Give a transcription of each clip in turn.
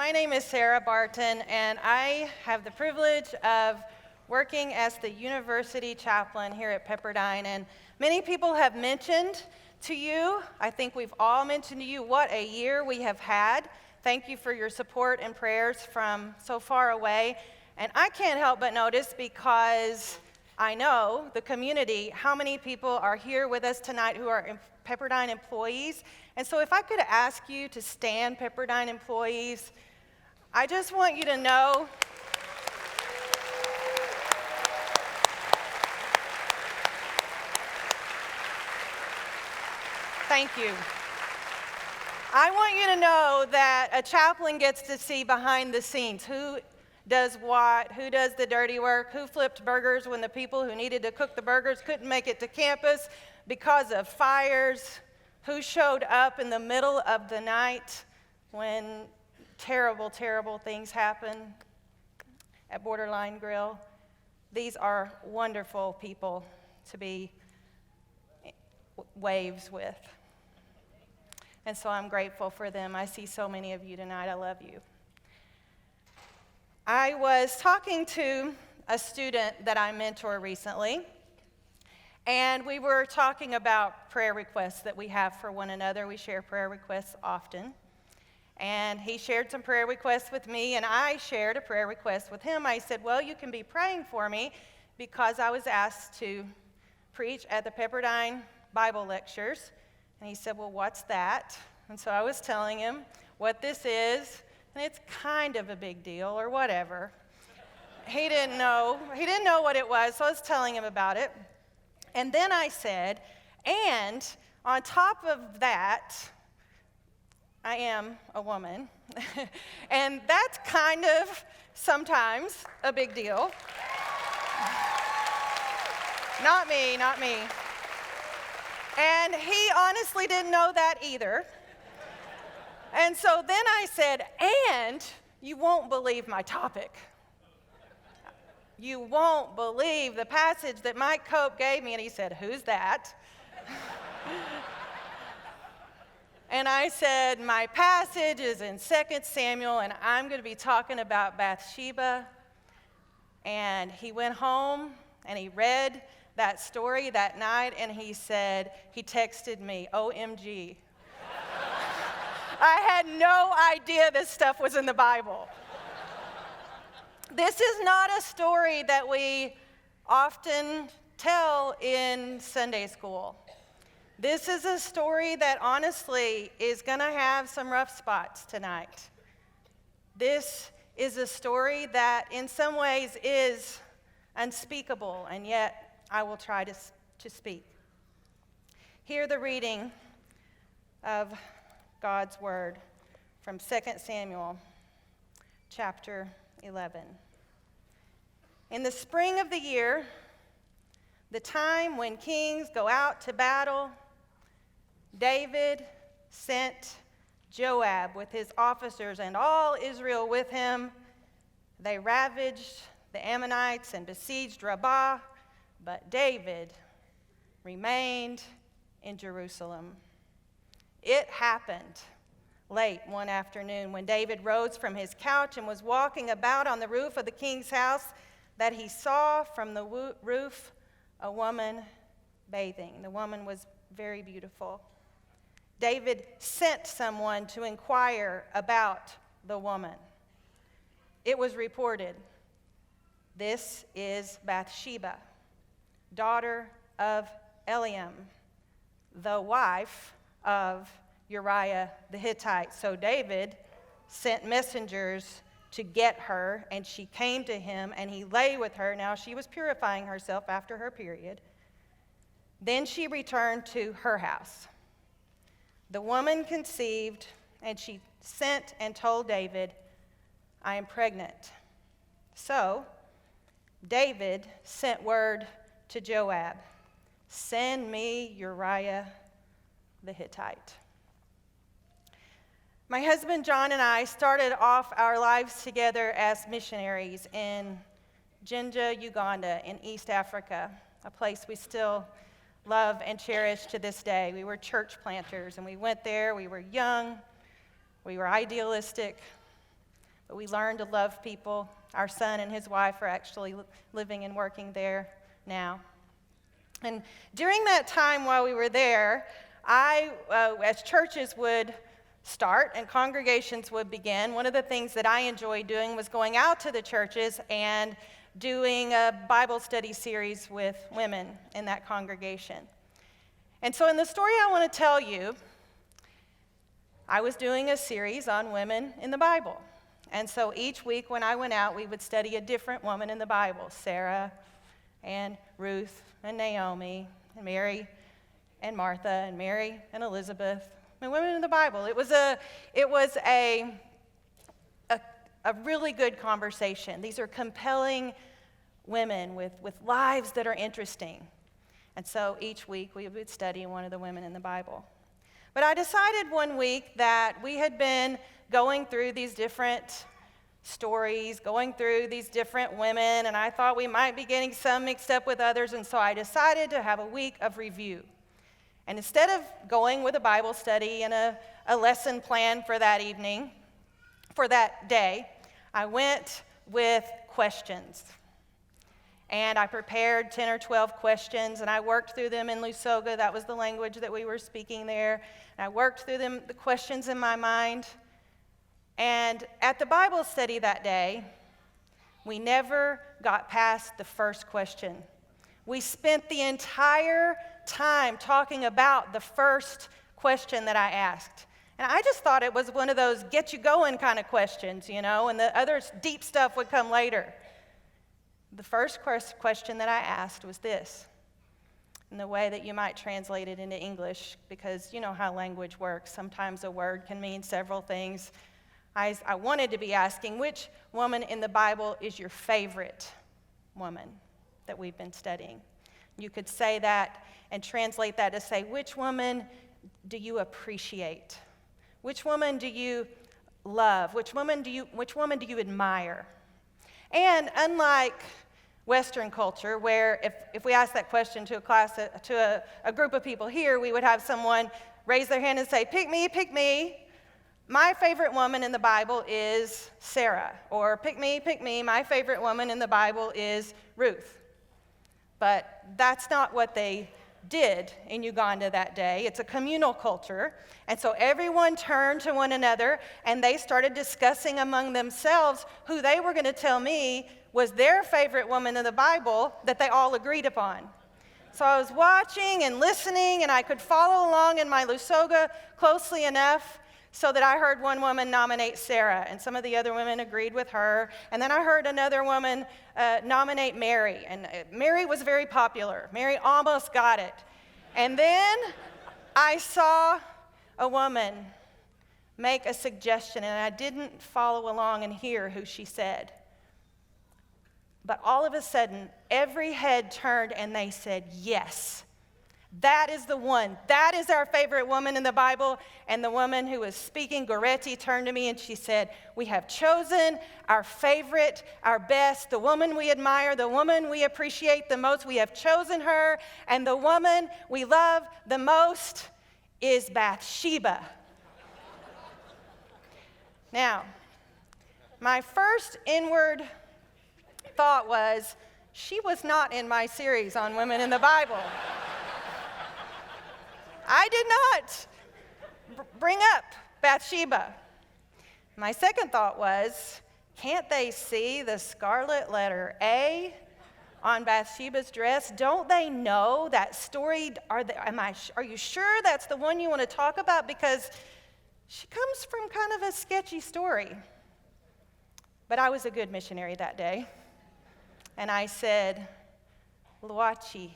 My name is Sara Barton, and I have the privilege of working as the university chaplain here at Pepperdine. And many people have mentioned to you, I think we've all mentioned to you, what a year we have had. Thank you for your support and prayers from so far away. And I can't help but notice, because I know the community, how many people are here with us tonight who are Pepperdine employees. And so if I could ask you to stand, Pepperdine employees, I just want you to know thank you. I want you to know that a chaplain gets to see behind the scenes. Who does what, who does the dirty work, who flipped burgers when the people who needed to cook the burgers couldn't make it to campus because of fires, who showed up in the middle of the night when terrible, terrible things happen at Borderline Grill. These are wonderful people to be waves with. And so I'm grateful for them. I see so many of you tonight. I love you. I was talking to a student that I mentor recently, and we were talking about prayer requests that we have for one another. We share prayer requests often. And he shared some prayer requests with me, and I shared a prayer request with him. I said, well, you can be praying for me because I was asked to preach at the Pepperdine Bible Lectures. And he said, well, what's that? And so I was telling him what this is, and it's kind of a big deal or whatever. He didn't know what it was, so I was telling him about it. And then I said, and on top of that, I am a woman. And that's kind of sometimes a big deal. Not me. And he honestly didn't know that either. And so then I said, and you won't believe my topic. You won't believe the passage that Mike Cope gave me. And he said, who's that? And I said, my passage is in 2 Samuel, and I'm going to be talking about Bathsheba. And he went home, and he read that story that night, and he said, he texted me, OMG. I had no idea this stuff was in the Bible. This is not a story that we often tell in Sunday school. This is a story that honestly is going to have some rough spots tonight. This is a story that in some ways is unspeakable, and yet I will try to speak. Hear the reading of God's word from 2 Samuel chapter 11. In the spring of the year, the time when kings go out to battle, David sent Joab with his officers and all Israel with him. They ravaged the Ammonites and besieged Rabbah, but David remained in Jerusalem. It happened late one afternoon when David rose from his couch and was walking about on the roof of the king's house that he saw from the roof a woman bathing. The woman was very beautiful. David sent someone to inquire about the woman. It was reported, this is Bathsheba, daughter of Eliam, the wife of Uriah the Hittite. So David sent messengers to get her, and she came to him, and he lay with her. Now she was purifying herself after her period. Then she returned to her house. The woman conceived, and she sent and told David, I am pregnant. So David sent word to Joab, send me Uriah the Hittite. My husband John and I started off our lives together as missionaries in Jinja, Uganda, in East Africa, a place we still love and cherish to this day. We were church planters, and we went there. We were young. We were idealistic. but we learned to love people. Our son and his wife are actually living and working there now. And during that time while we were there, as churches would start and congregations would begin, one of the things that I enjoyed doing was going out to the churches and doing a Bible study series with women in that congregation. And so in the story I want to tell you, I was doing a series on women in the Bible. And so each week when I went out, we would study a different woman in the Bible, Sarah and Ruth and Naomi and Mary and Martha and Mary and Elizabeth, and women in the Bible. It was a really good conversation. These are compelling women with lives that are interesting. And so each week we would study one of the women in the Bible. But I decided one week that we had been going through these different stories, going through these different women, and I thought we might be getting some mixed up with others, and so I decided to have a week of review. And instead of going with a Bible study and a lesson plan for that evening, for that day, I went with questions. And I prepared 10 or 12 questions, and I worked through them in Lusoga. That was the language that we were speaking there. And I worked through them, the questions in my mind. And at the Bible study that day, we never got past the first question. We spent the entire time talking about the first question that I asked. And I just thought it was one of those get you going kind of questions, and the other deep stuff would come later. The first question that I asked was this, in the way that you might translate it into English, because you know how language works. Sometimes a word can mean several things. I wanted to be asking, which woman in the Bible is your favorite woman that we've been studying? You could say that and translate that to say, which woman do you appreciate? Which woman do you love? Which woman do you admire? And unlike Western culture, where if we ask that question to a class, to a group of people here, we would have someone raise their hand and say, pick me, pick me. My favorite woman in the Bible is Sarah. Or pick me, my favorite woman in the Bible is Ruth. But that's not what they did in Uganda that day. It's a communal culture. And so everyone turned to one another and they started discussing among themselves who they were going to tell me was their favorite woman in the Bible that they all agreed upon. So I was watching and listening, and I could follow along in my Lusoga closely enough so that I heard one woman nominate Sarah, and some of the other women agreed with her. And then I heard another woman nominate Mary, and Mary was very popular. Mary almost got it. And then I saw a woman make a suggestion, and I didn't follow along and hear who she said. But all of a sudden, every head turned and they said, yes, that is the one. That is our favorite woman in the Bible. And the woman who was speaking, Goretti, turned to me and she said, we have chosen our favorite, our best, the woman we admire, the woman we appreciate the most. We have chosen her. And the woman we love the most is Bathsheba. Now, my first inward thought was, she was not in my series on women in the Bible. I did not bring up Bathsheba. My second thought was, can't they see the scarlet letter A on Bathsheba's dress? Don't they know that story? Are you sure that's the one you want to talk about? Because she comes from kind of a sketchy story. But I was a good missionary that day. And I said, Luachi,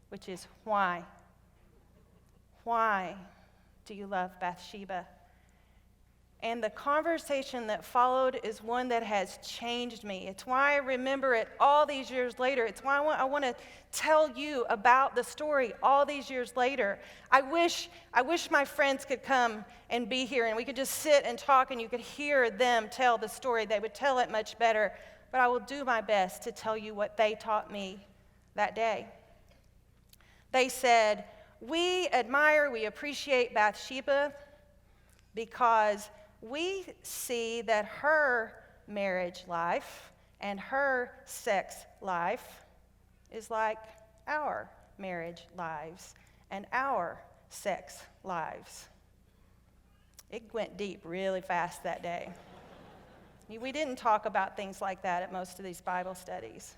which is why. Why do you love Bathsheba? And the conversation that followed is one that has changed me. It's why I remember it all these years later. It's why I want to tell you about the story all these years later. I wish my friends could come and be here and we could just sit and talk and you could hear them tell the story. They would tell it much better. But I will do my best to tell you what they taught me that day. They said, we admire, we appreciate Bathsheba because we see that her marriage life and her sex life is like our marriage lives and our sex lives. It went deep really fast that day. We didn't talk about things like that at most of these Bible studies.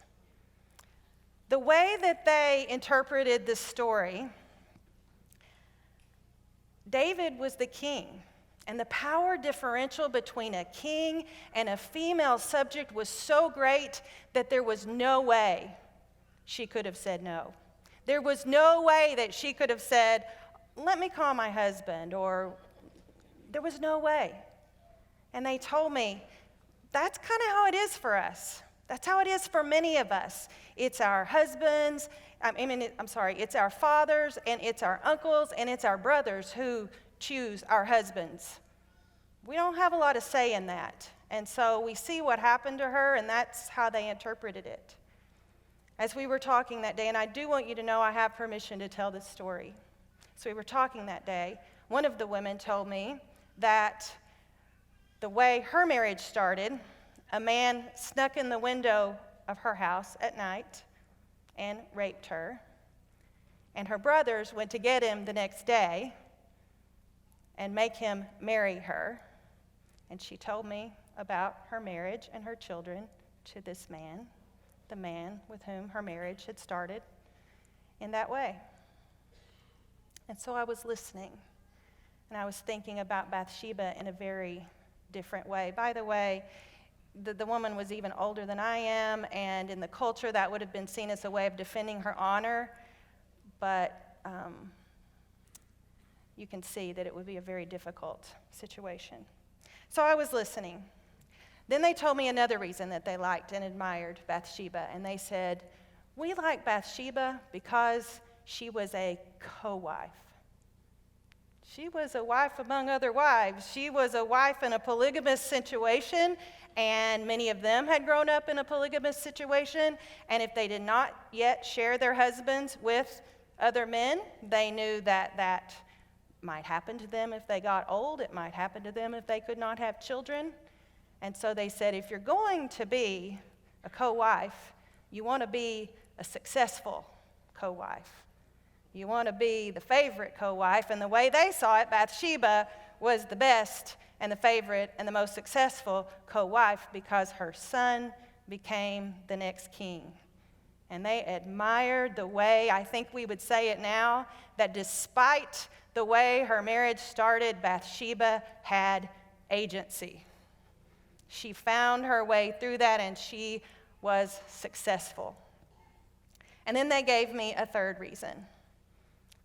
The way that they interpreted this story, David was the king, and the power differential between a king and a female subject was so great that there was no way she could have said no. There was no way that she could have said, let me call my husband, or there was no way. And they told me, that's kind of how it is for us. That's how it is for many of us. It's our husbands, it's our fathers, and it's our uncles, and it's our brothers who choose our husbands. We don't have a lot of say in that. And so we see what happened to her, and that's how they interpreted it. As we were talking that day, and I do want you to know I have permission to tell this story. So we were talking that day. One of the women told me that the way her marriage started, a man snuck in the window of her house at night and raped her. And her brothers went to get him the next day and make him marry her. And she told me about her marriage and her children to this man, the man with whom her marriage had started in that way. And so I was listening, and I was thinking about Bathsheba in a very different way. By the way, the woman was even older than I am, and in the culture that would have been seen as a way of defending her honor, but you can see that it would be a very difficult situation. So I was listening. Then they told me another reason that they liked and admired Bathsheba, and they said, we like Bathsheba because she was a co-wife. She was a wife among other wives. She was a wife in a polygamous situation, and many of them had grown up in a polygamous situation, and if they did not yet share their husbands with other men, they knew that that might happen to them if they got old. It might happen to them if they could not have children. And so they said, if you're going to be a co-wife, you want to be a successful co-wife. You want to be the favorite co-wife, and the way they saw it, Bathsheba was the best and the favorite and the most successful co-wife because her son became the next king. And they admired the way, I think we would say it now, that despite the way her marriage started, Bathsheba had agency. She found her way through that, and she was successful. And then they gave me a third reason.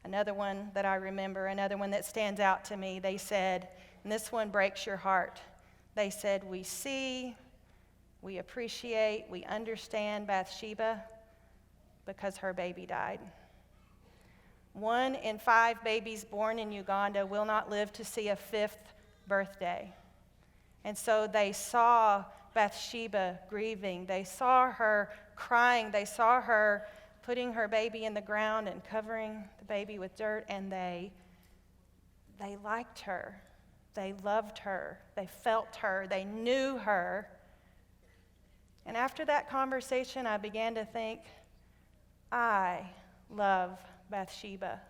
Another one that I remember, another one that stands out to me. They said, and this one breaks your heart. They said, we see, we appreciate, we understand Bathsheba because her baby died. 1 in 5 babies born in Uganda will not live to see a 5th birthday. And so they saw Bathsheba grieving. They saw her crying. They saw her putting her baby in the ground and covering the baby with dirt, and they liked her. They loved her. They felt her. They knew her. And after that conversation, I began to think, I love Bathsheba.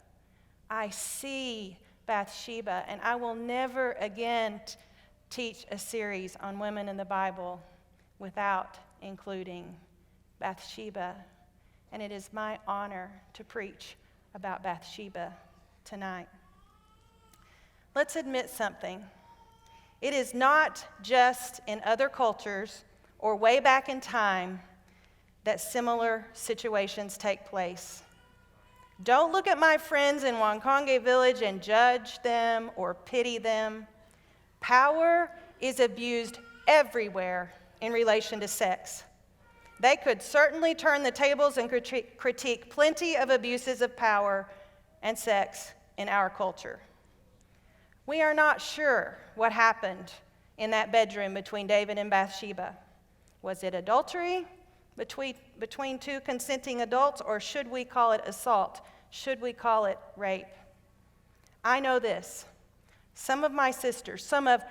I see Bathsheba, and I will never again teach a series on women in the Bible without including Bathsheba. And it is my honor to preach about Bathsheba tonight. Let's admit something. It is not just in other cultures or way back in time that similar situations take place. Don't look at my friends in Wankonge Village and judge them or pity them. Power is abused everywhere in relation to sex. They could certainly turn the tables and critique plenty of abuses of power and sex in our culture. We are not sure what happened in that bedroom between David and Bathsheba. Was it adultery between two consenting adults, or should we call it assault? Should we call it rape? I know this. Some of my sisters, some of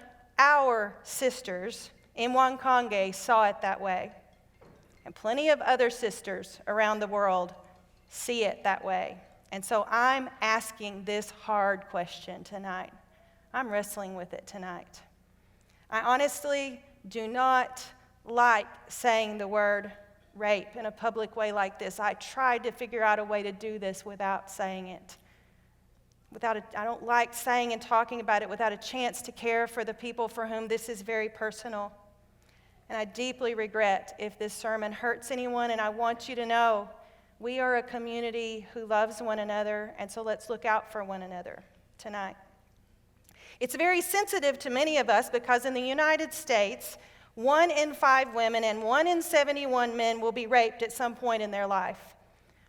our sisters in Wankonge saw it that way. And plenty of other sisters around the world see it that way. And so I'm asking this hard question tonight. I'm wrestling with it tonight. I honestly do not like saying the word rape in a public way like this. I tried to figure out a way to do this without saying it. I don't like saying and talking about it without a chance to care for the people for whom this is very personal. And I deeply regret if this sermon hurts anyone, and I want you to know we are a community who loves one another, and so let's look out for one another tonight. It's very sensitive to many of us because in the United States, 1 in 5 women and 1 in 71 men will be raped at some point in their life.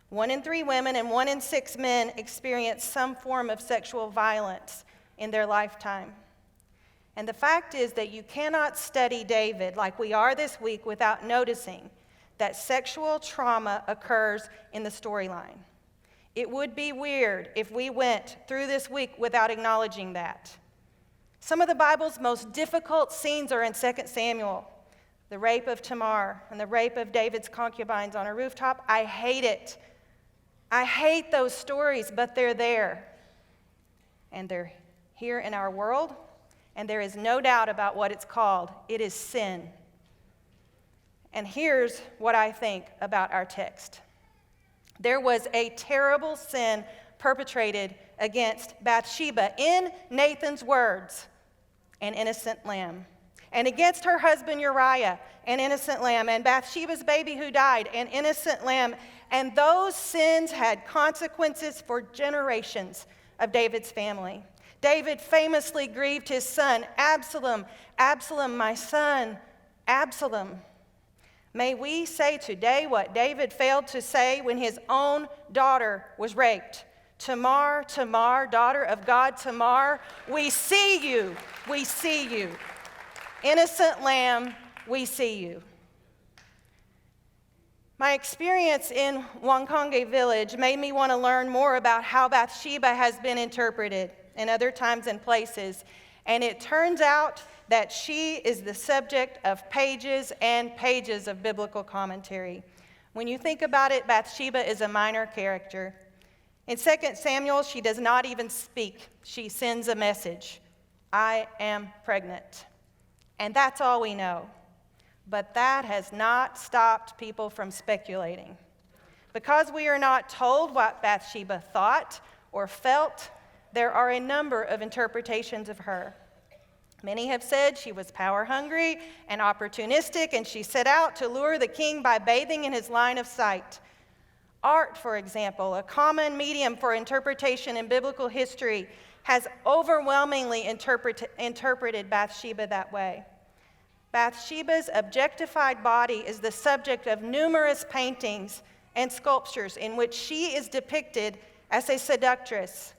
1 in 3 women and 1 in 6 men experience some form of sexual violence in their lifetime. And the fact is that you cannot study David like we are this week without noticing that sexual trauma occurs in the storyline. It would be weird if we went through this week without acknowledging that. Some of the Bible's most difficult scenes are in 2 Samuel, the rape of Tamar and the rape of David's concubines on a rooftop. I hate it. I hate those stories, but they're there. And they're here in our world, and there is no doubt about what it's called. It is sin. And here's what I think about our text. There was a terrible sin perpetrated against Bathsheba, in Nathan's words, an innocent lamb. And against her husband Uriah, an innocent lamb. And Bathsheba's baby who died, an innocent lamb. And those sins had consequences for generations of David's family. David famously grieved his son, Absalom. Absalom, my son, Absalom. May we say today what David failed to say when his own daughter was raped. Tamar, Tamar, daughter of God, Tamar, we see you, we see you. Innocent lamb, we see you. My experience in Wankonge Village made me want to learn more about how Bathsheba has been interpreted in other times and places. And it turns out that she is the subject of pages and pages of biblical commentary. When you think about it, Bathsheba is a minor character. In 2 Samuel, she does not even speak. She sends a message. I am pregnant. And that's all we know. But that has not stopped people from speculating. Because we are not told what Bathsheba thought or felt, there are a number of interpretations of her. Many have said she was power-hungry and opportunistic, and she set out to lure the king by bathing in his line of sight. Art, for example, a common medium for interpretation in biblical history, has overwhelmingly interpreted Bathsheba that way. Bathsheba's objectified body is the subject of numerous paintings and sculptures in which she is depicted as a seductress.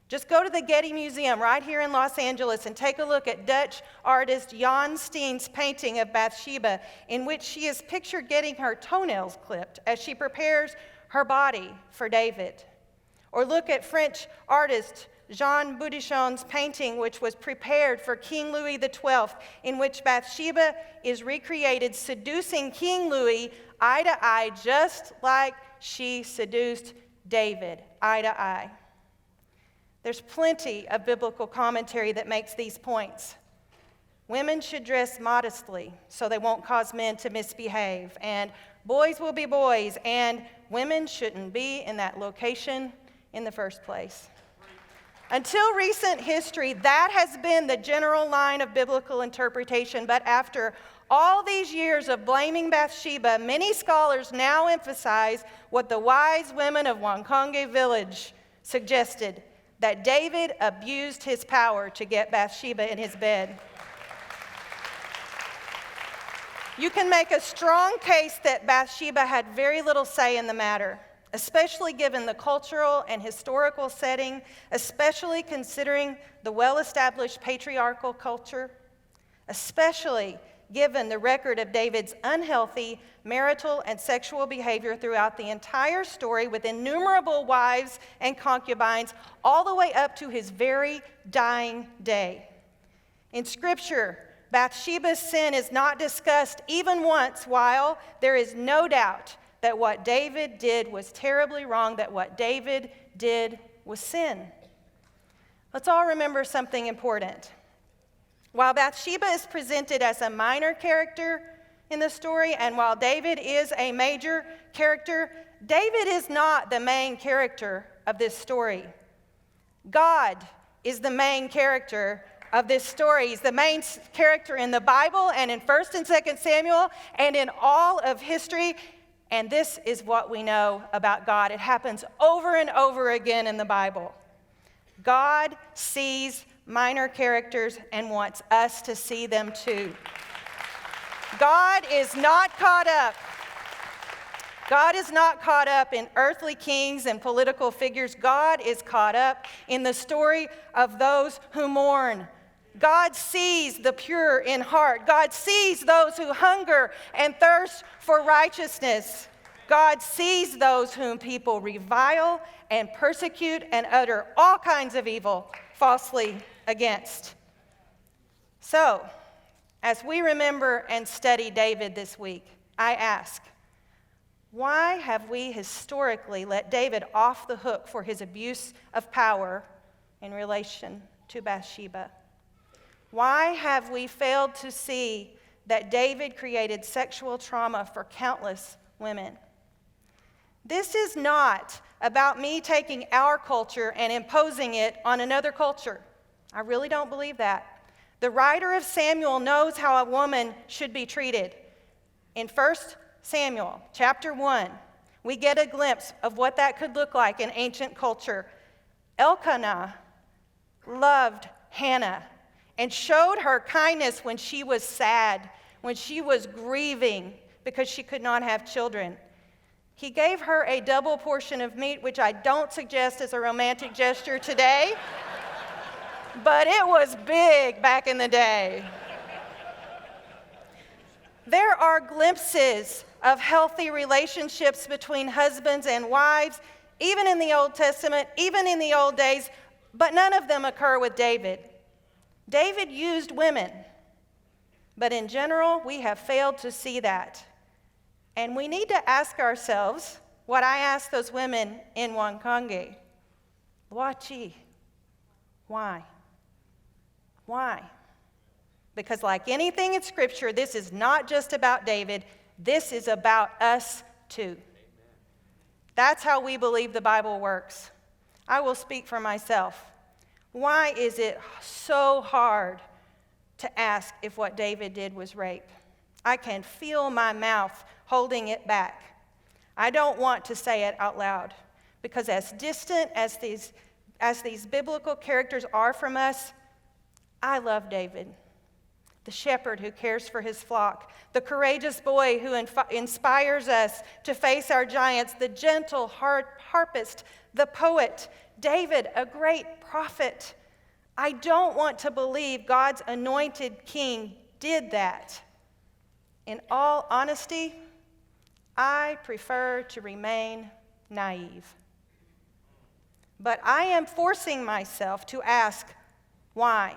Just go to the Getty Museum right here in Los Angeles and take a look at Dutch artist Jan Steen's painting of Bathsheba, in which she is pictured getting her toenails clipped as she prepares her body for David. Or look at French artist Jean Boudichon's painting, which was prepared for King Louis XII, in which Bathsheba is recreated seducing King Louis eye to eye, just like she seduced David eye to eye. There's plenty of biblical commentary that makes these points. Women should dress modestly so they won't cause men to misbehave, and boys will be boys, and women shouldn't be in that location in the first place. Until recent history, that has been the general line of biblical interpretation, but after all these years of blaming Bathsheba, many scholars now emphasize what the wise women of Wankonge Village suggested, that David abused his power to get Bathsheba in his bed. You can make a strong case that Bathsheba had very little say in the matter, especially given the cultural and historical setting, especially considering the well-established patriarchal culture, especially given the record of David's unhealthy marital and sexual behavior throughout the entire story with innumerable wives and concubines all the way up to his very dying day. In Scripture, Bathsheba's sin is not discussed even once, while there is no doubt that what David did was terribly wrong, that what David did was sin. Let's all remember something important. While Bathsheba is presented as a minor character in the story, and while David is a major character, David is not the main character of this story. God is the main character of this story. He's the main character in the Bible and in 1st and 2nd Samuel and in all of history. And this is what we know about God. It happens over and over again in the Bible. God sees minor characters and wants us to see them too. God is not caught up. God is not caught up in earthly kings and political figures. God is caught up in the story of those who mourn. God sees the pure in heart. God sees those who hunger and thirst for righteousness. God sees those whom people revile and persecute and utter all kinds of evil falsely against. So, as we remember and study David this week, I ask, why have we historically let David off the hook for his abuse of power in relation to Bathsheba? Why have we failed to see that David created sexual trauma for countless women? This is not about me taking our culture and imposing it on another culture. I really don't believe that. The writer of Samuel knows how a woman should be treated. In 1 Samuel chapter 1, we get a glimpse of what that could look like in ancient culture. Elkanah loved Hannah and showed her kindness when she was sad, when she was grieving because she could not have children. He gave her a double portion of meat, which I don't suggest as a romantic gesture today, but it was big back in the day. There are glimpses of healthy relationships between husbands and wives, even in the Old Testament, even in the old days, but none of them occur with David. David used women, but in general, we have failed to see that. And we need to ask ourselves what I asked those women in Wankonge. Wachi, why? Why? Because like anything in Scripture, this is not just about David. This is about us too. That's how we believe the Bible works. I will speak for myself. Why is it so hard to ask if what David did was rape? I can feel my mouth holding it back. I don't want to say it out loud because as distant as these biblical characters are from us, I love David, the shepherd who cares for his flock, the courageous boy who inspires us to face our giants, the gentle harpist, the poet, David, a great prophet. I don't want to believe God's anointed king did that. In all honesty, I prefer to remain naive. But I am forcing myself to ask, why?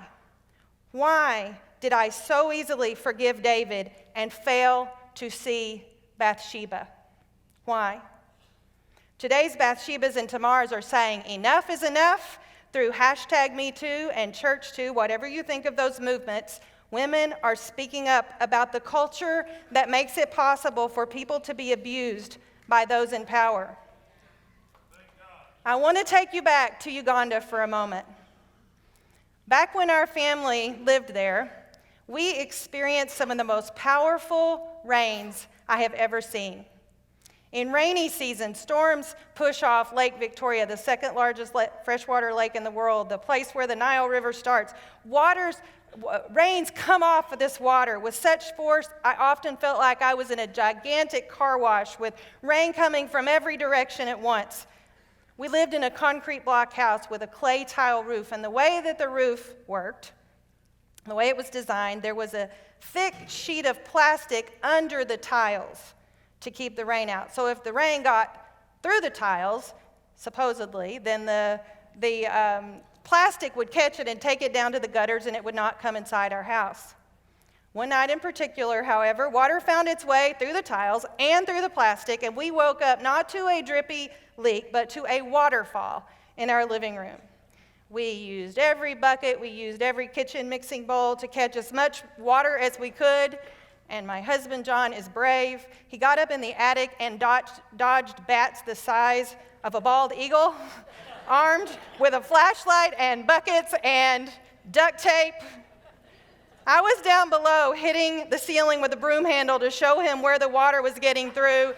Why did I so easily forgive David and fail to see Bathsheba? Why? Today's Bathshebas and Tamars are saying enough is enough through #MeToo and Church2, whatever you think of those movements. Women are speaking up about the culture that makes it possible for people to be abused by those in power. I want to take you back to Uganda for a moment. Back when our family lived there, we experienced some of the most powerful rains I have ever seen. In rainy season, storms push off Lake Victoria, the second largest freshwater lake in the world, the place where the Nile River starts. Rains come off of this water with such force, I often felt like I was in a gigantic car wash with rain coming from every direction at once. We lived in a concrete block house with a clay tile roof, and the way that the roof worked, the way it was designed, there was a thick sheet of plastic under the tiles to keep the rain out. So if the rain got through the tiles, supposedly, then the plastic would catch it and take it down to the gutters and it would not come inside our house. One night in particular, however, water found its way through the tiles and through the plastic, and we woke up not to a drippy leak, but to a waterfall in our living room. We used every bucket, we used every kitchen mixing bowl to catch as much water as we could, and my husband, John, is brave. He got up in the attic and dodged bats the size of a bald eagle, armed with a flashlight and buckets and duct tape. I was down below hitting the ceiling with a broom handle to show him where the water was getting through.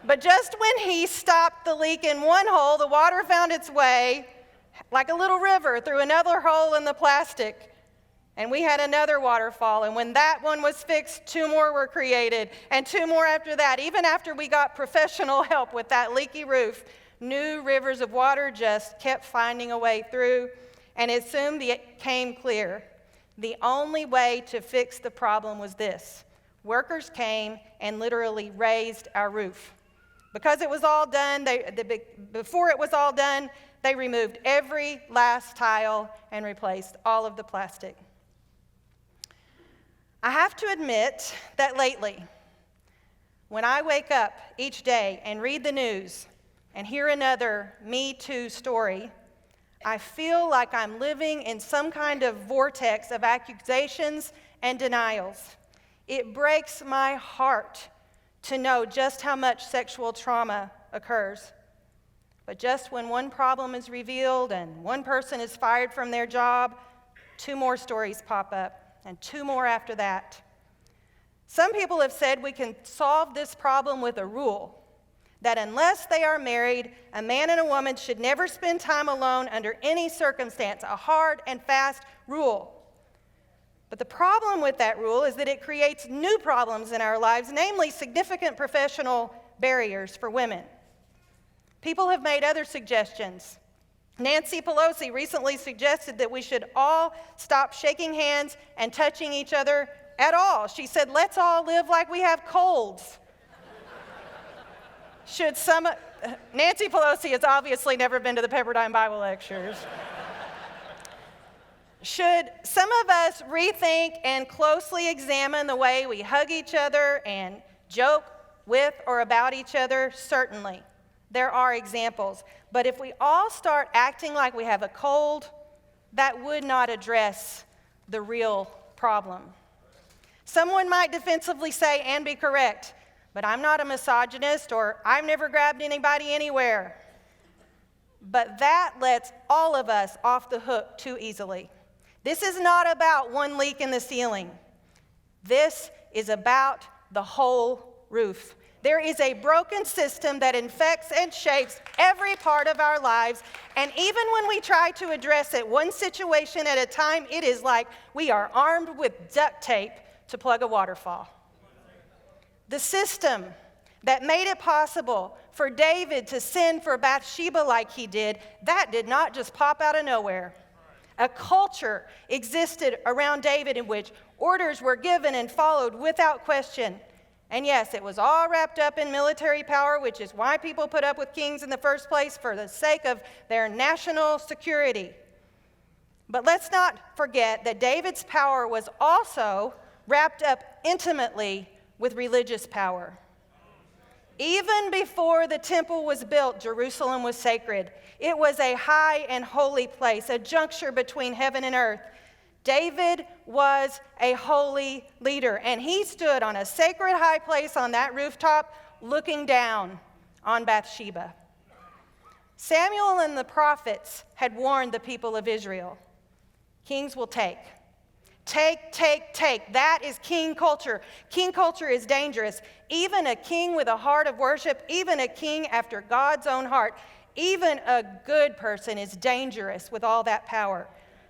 But just when he stopped the leak in one hole, the water found its way, like a little river, through another hole in the plastic. And we had another waterfall. And when that one was fixed, 2 more were created, and 2 more after that. Even after we got professional help with that leaky roof, new rivers of water just kept finding a way through. And it soon became clear. The only way to fix the problem was this. Workers came and literally raised our roof. Because it was all done, before it was all done, they removed every last tile and replaced all of the plastic. I have to admit that lately, when I wake up each day and read the news and hear another Me Too story, I feel like I'm living in some kind of vortex of accusations and denials. It breaks my heart to know just how much sexual trauma occurs. But just when one problem is revealed and one person is fired from their job, 2 more stories pop up, and 2 more after that. Some people have said we can solve this problem with a rule, that unless they are married, a man and a woman should never spend time alone under any circumstance, a hard and fast rule. But the problem with that rule is that it creates new problems in our lives, namely significant professional barriers for women. People have made other suggestions. Nancy Pelosi recently suggested that we should all stop shaking hands and touching each other at all. She said, let's all live like we have colds. Nancy Pelosi has obviously never been to the Pepperdine Bible Lectures. Should some of us rethink and closely examine the way we hug each other and joke with or about each other? Certainly. There are examples. But if we all start acting like we have a cold, that would not address the real problem. Someone might defensively say, and be correct, but I'm not a misogynist, or I've never grabbed anybody anywhere. But that lets all of us off the hook too easily. This is not about one leak in the ceiling. This is about the whole roof. There is a broken system that infects and shapes every part of our lives, and even when we try to address it one situation at a time, it is like we are armed with duct tape to plug a waterfall. The system that made it possible for David to sin for Bathsheba like he did, that did not just pop out of nowhere. A culture existed around David in which orders were given and followed without question. And yes, it was all wrapped up in military power, which is why people put up with kings in the first place, for the sake of their national security. But let's not forget that David's power was also wrapped up intimately with religious power. Even before the temple was built, Jerusalem was sacred. It was a high and holy place, a juncture between heaven and earth. David was a holy leader, and he stood on a sacred high place on that rooftop looking down on Bathsheba. Samuel and the prophets had warned the people of Israel. Kings will take. Take, take, take. That is king culture. King culture is dangerous. Even a king with a heart of worship, even a king after God's own heart, even a good person is dangerous with all that power.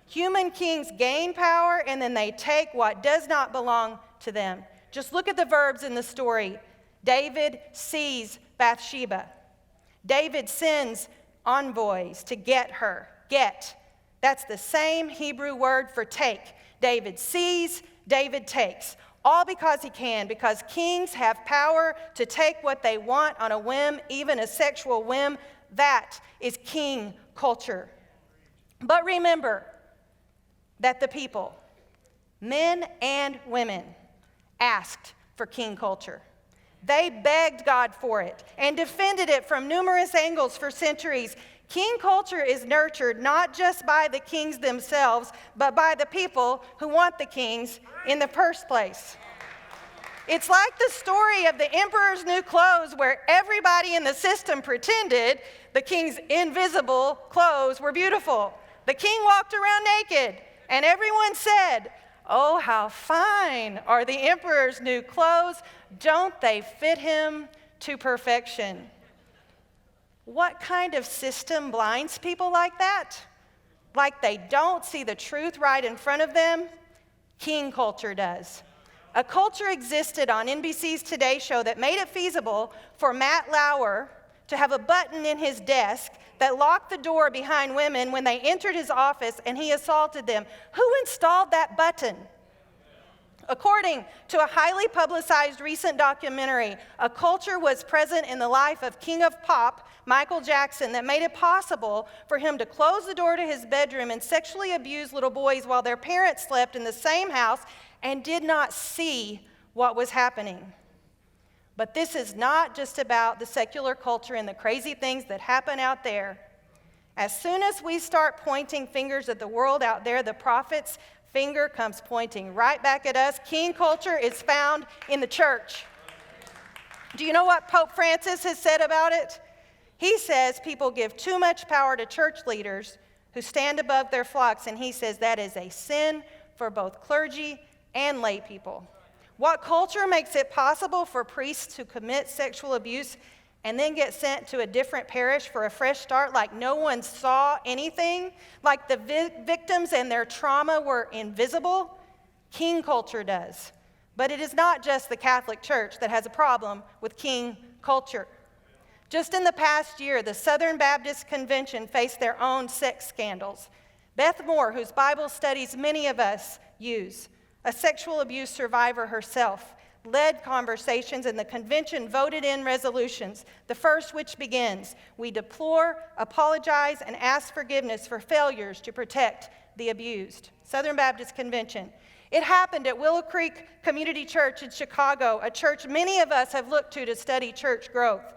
Human kings gain power and then they take what does not belong to them. Just look at the verbs in the story. David sees Bathsheba. David sends envoys to get her. Get. That's the same Hebrew word for take. David sees, David takes. All because he can, because kings have power to take what they want on a whim, even a sexual whim. That is king culture. But remember that the people, Men and women asked for king culture. They begged God for it and defended it from numerous angles for centuries. King culture is nurtured not just by the kings themselves, but by the people who want the kings in the first place. It's like the story of the emperor's new clothes, where everybody in the system pretended the king's invisible clothes were beautiful. The king walked around naked, and everyone said, "Oh, how fine are the emperor's new clothes. Don't they fit him to perfection?" What kind of system blinds people like that? Like they don't see the truth right in front of them? King culture does. A culture existed on NBC's Today Show that made it feasible for Matt Lauer to have a button in his desk that locked the door behind women when they entered his office and he assaulted them. Who installed that button? According to a highly publicized recent documentary, a culture was present in the life of King of Pop, Michael Jackson, that made it possible for him to close the door to his bedroom and sexually abuse little boys while their parents slept in the same house and did not see what was happening. But this is not just about the secular culture and the crazy things that happen out there. As soon as we start pointing fingers at the world out there, the prophet's finger comes pointing right back at us. King culture is found in the church. Do you know what Pope Francis has said about it? He says people give too much power to church leaders who stand above their flocks, and he says that is a sin for both clergy and lay people. What culture makes it possible for priests to commit sexual abuse and then get sent to a different parish for a fresh start like no one saw anything? Like the victims and their trauma were invisible? King culture does. But it is not just the Catholic Church that has a problem with king culture. Just in the past year, the Southern Baptist Convention faced their own sex scandals. Beth Moore, whose Bible studies many of us use, a sexual abuse survivor herself, led conversations, and the convention voted in resolutions. The first, which begins, "We deplore, apologize, and ask forgiveness for failures to protect the abused." Southern Baptist Convention. It happened at Willow Creek Community Church in Chicago, a church many of us have looked to study church growth.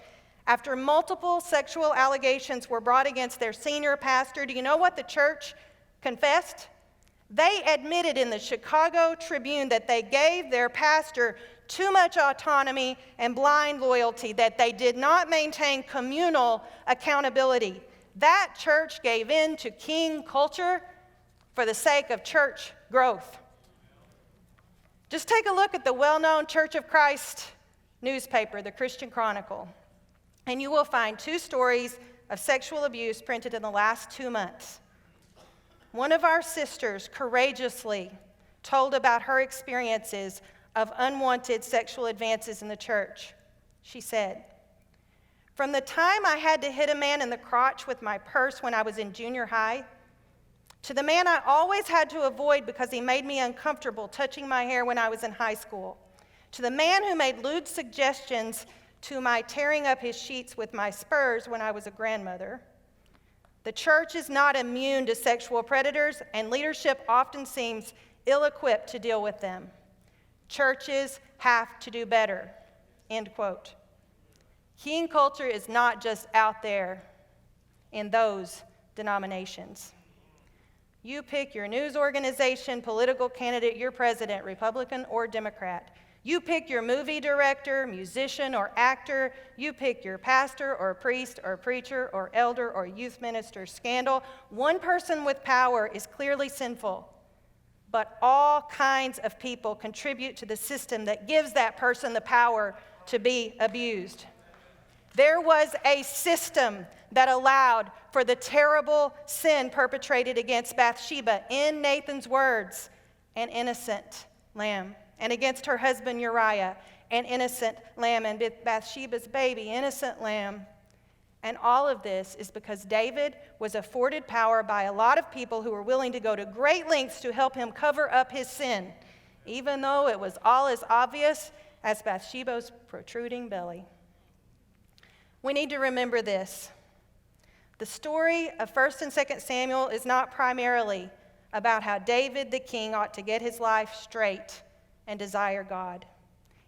After multiple sexual allegations were brought against their senior pastor, do you know what the church confessed? They admitted in the Chicago Tribune that they gave their pastor too much autonomy and blind loyalty, that they did not maintain communal accountability. That church gave in to king culture for the sake of church growth. Just take a look at the well-known Church of Christ newspaper, the Christian Chronicle, and you will find 2 stories of sexual abuse printed in the last 2 months. One of our sisters courageously told about her experiences of unwanted sexual advances in the church. She said, "From the time I had to hit a man in the crotch with my purse when I was in junior high, to the man I always had to avoid because he made me uncomfortable touching my hair when I was in high school, to the man who made lewd suggestions to my tearing up his sheets with my spurs when I was a grandmother. The church is not immune to sexual predators, and leadership often seems ill-equipped to deal with them. Churches have to do better," end quote. King culture is not just out there in those denominations. You pick your news organization, political candidate, your president, Republican or Democrat. You pick your movie director, musician, or actor. You pick your pastor or priest or preacher or elder or youth minister. Scandal. One person with power is clearly sinful, but all kinds of people contribute to the system that gives that person the power to be abused. There was a system that allowed for the terrible sin perpetrated against Bathsheba, in Nathan's words, an innocent lamb, and against her husband Uriah, an innocent lamb, and Bathsheba's baby, innocent lamb. And all of this is because David was afforded power by a lot of people who were willing to go to great lengths to help him cover up his sin, even though it was all as obvious as Bathsheba's protruding belly. We need to remember this. The story of 1 and 2 Samuel is not primarily about how David the king ought to get his life straight and desire God.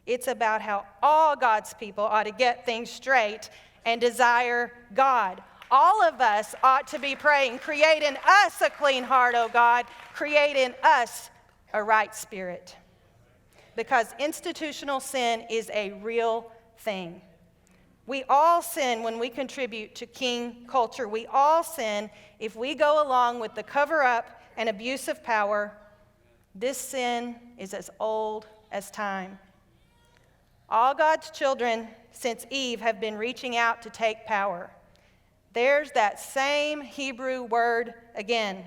It's about how all God's people ought to get things straight and desire God. All of us ought to be praying, create in us a clean heart, O God. Create in us a right spirit. Because institutional sin is a real thing. We all sin when we contribute to king culture. We all sin if we go along with the cover-up and abuse of power. This sin is as old as time. All God's children since Eve have been reaching out to take power. There's that same Hebrew word again.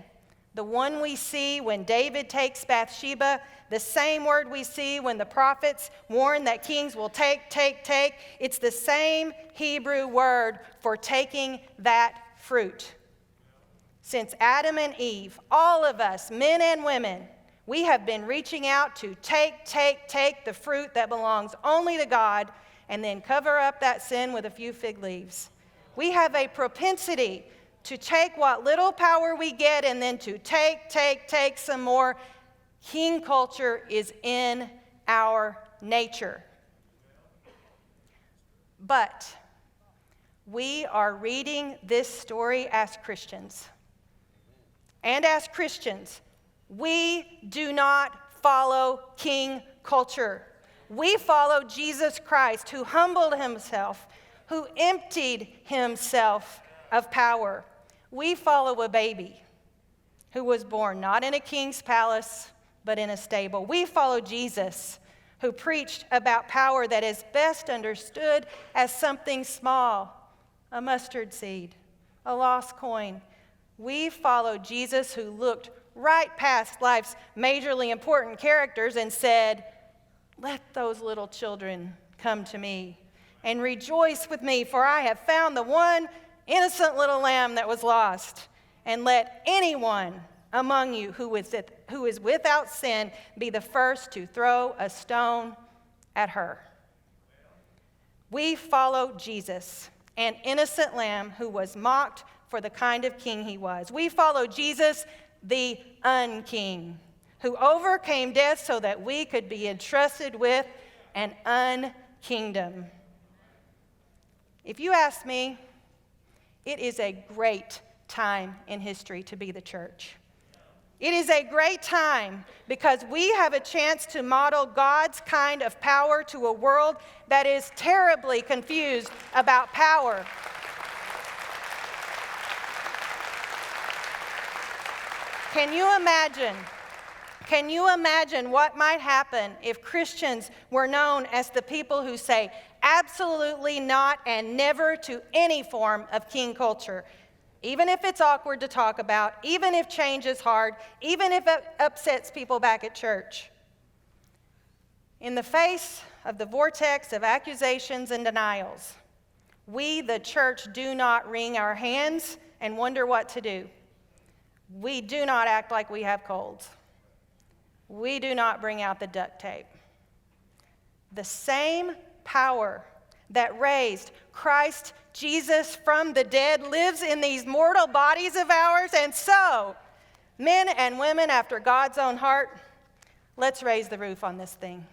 The one we see when David takes Bathsheba, the same word we see when the prophets warn that kings will take. It's the same Hebrew word for taking that fruit. Since Adam and Eve, all of us, men and women, we have been reaching out to take the fruit that belongs only to God and then cover up that sin with a few fig leaves. We have a propensity to take what little power we get and then to take some more. King culture is in our nature. But we are reading this story as Christians. And as Christians, we do not follow king culture. We follow Jesus Christ, who humbled himself, who emptied himself of power. We follow a baby who was born not in a king's palace, but in a stable. We follow Jesus, who preached about power that is best understood as something small, a mustard seed, a lost coin. We follow Jesus, who looked right past life's majorly important characters and said, "Let those little children come to me and rejoice with me, for I have found the one innocent little lamb that was lost. And let anyone among you who is without sin be the first to throw a stone at her." We follow Jesus, an innocent lamb who was mocked for the kind of king he was. We follow Jesus, the un-king, who overcame death so that we could be entrusted with an un-kingdom. If you ask me, it is a great time in history to be the church. It is a great time because we have a chance to model God's kind of power to a world that is terribly confused about power. Can you imagine what might happen if Christians were known as the people who say absolutely not and never to any form of king culture, even if it's awkward to talk about, even if change is hard, even if it upsets people back at church? In the face of the vortex of accusations and denials, we, the church, do not wring our hands and wonder what to do. We do not act like we have colds. We do not bring out the duct tape. The same power that raised Christ Jesus from the dead lives in these mortal bodies of ours. And so, men and women after God's own heart, let's raise the roof on this thing.